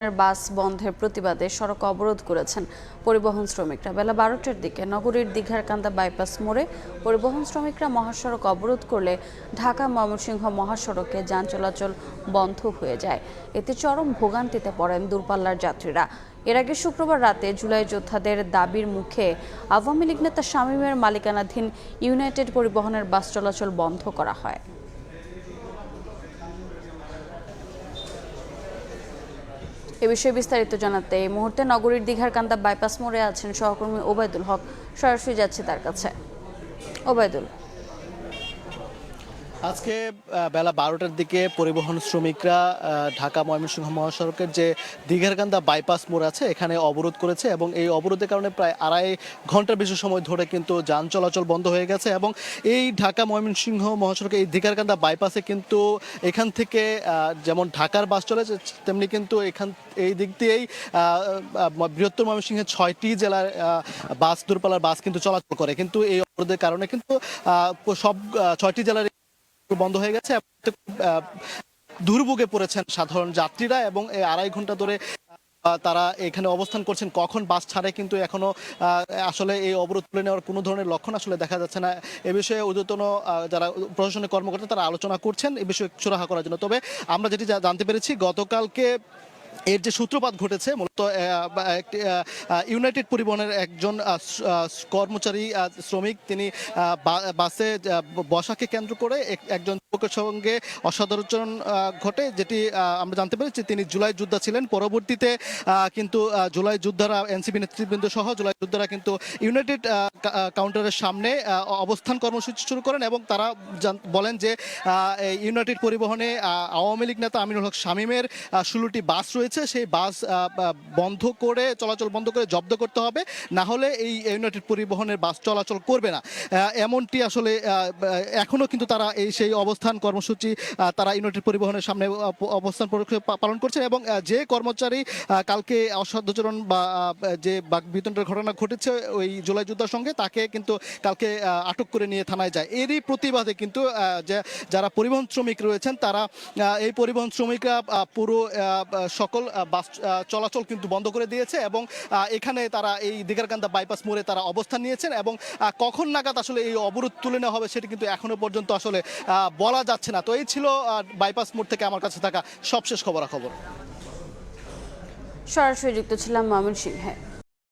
বাস বন্ধের প্রতিবাদে সড়ক অবরোধ করেছেন পরিবহন শ্রমিকরা। বেলা 12টার দিকে নগরীর দীঘারকান্দা বাইপাস মোড়ে পরিবহন শ্রমিকরা মহাসড়ক অবরোধ করলে ঢাকা ময়মনসিংহ মহাসড়কে যান চলাচল বন্ধ হয়ে যায়। এতে চরম ভোগান্তিতে পড়েন দূরপাল্লার যাত্রীরা। এর আগে শুক্রবার রাতে জুলাই যোদ্ধাদের দাবির মুখে আওয়ামী লীগ নেতা শামীমের মালিকানাধীন ইউনাইটেড পরিবহনের বাস চলাচল বন্ধ করা হয়। এ বিষয়ে বিস্তারিত জানাতে এই মুহূর্তে নগরীর দীঘারকান্দা বাইপাস মোড়ে আছেন সহকর্মী ওবায়দুল হক। সরাসরি যাচ্ছে তার কাছে। ওবায়দুল, আজকে বেলা 12টার দিকে পরিবহন শ্রমিকরা ঢাকা ময়মনসিংহ মহাসড়কের যে দীঘারকান্দা বাইপাস মোড় আছে এখানে অবরোধ করেছে এবং এই অবরোধের কারণে প্রায় 2.5 ঘন্টার বেশি সময় ধরে কিন্তু যান চলাচল বন্ধ হয়ে গেছে। এবং এই ঢাকা ময়মনসিংহ মহাসড়কে এই দীঘারকান্দা বাইপাসে কিন্তু এখান থেকে যেমন ঢাকার বাস চলে তেমনি কিন্তু এই দিক দিয়েই বৃহত্তর ময়মনসিংহের 6টি জেলার বাস দূরপাল্লার বাস কিন্তু চলাচল করে, কিন্তু এই অবরোধের কারণে কিন্তু সব 6টি জেলার বন্ধ হয়ে গেছে। দুর্ভোগে পড়েছেন সাধারণ যাত্রীরা এবং 2.5 ঘন্টা ধরে তারা এখানে অবস্থান করছেন। কখন বাস ছাড়ে কিন্তু এখনো আসলে এই অবরোধ তুলে নেওয়ার কোনো ধরনের লক্ষণ আসলে দেখা যাচ্ছে না। এ বিষয়ে ঊর্ধ্বতন যারা প্রশাসনিক কর্মকর্তা তারা আলোচনা করছেন এ বিষয়ে সুরাহা করার জন্য। তবে আমরা যেটি জানতে পেরেছি, গতকালকে এর যে সূত্রপাত ঘটেছে মূলত ইউনাইটেড পরিবহনের একজন কর্মচারী শ্রমিক তিনি বাসে বসাকে কেন্দ্র করে একজন যুবকের সঙ্গে অসদাচরণ ঘটে, যেটি আমরা জানতে পেরেছি তিনি জুলাই যোদ্ধা ছিলেন। পরবর্তীতে কিন্তু জুলাই যোদ্ধারা এনসিপি নেতৃবৃন্দ সহ জুলাই যোদ্ধারা কিন্তু ইউনাইটেড কাউন্টারের সামনে অবস্থান কর্মসূচি শুরু করেন এবং তারা বলেন যে ইউনাইটেড পরিবহনে আওয়ামী লীগ নেতা আমিনুল হক শামীমের 16টি বাস রয়েছে, সেই বাস চলাচল বন্ধ করে জব্দ করতে হবে, না হলে এই ইউনাইটেড পরিবহনের বাস চলাচল করবে না। এমনটি আসলে এখনো কিন্তু তারা সেই অবস্থান কর্মসূচি তারা ইউনাইটেড পরিবহনের সামনে অবস্থান পালন করছেন। এবং যে কর্মচারী কালকে অসদাচরণ বা যে বাকবিতণ্ডার ঘটনা ঘটেছে ওই জুলাই যোদ্ধার সঙ্গে, তাকে কিন্তু কালকে আটক করে নিয়ে থানায় যায়। এরই প্রতিবাদে কিন্তু যারা পরিবহন শ্রমিক রয়েছেন তারা এই পরিবহন শ্রমিকরা পুরো সকল বাস চলাচল কিন্তু বন্ধ করে দিয়েছে এবং এখানে তারা এই দীঘারকান্দা বাইপাস মোড়ে তারা অবস্থান নিয়েছেন। এবং কখন নাগাদ আসলে এই অবরোধ তুলে নেওয়া হবে সেটা কিন্তু এখনো পর্যন্ত আসলে বলা যাচ্ছে না। তো এই ছিল বাইপাস মোড় থেকে আমার কাছে থাকা সবশেষ খবরাখবর। সরাসরি যুক্ত ছিলাম ময়মনসিংহে।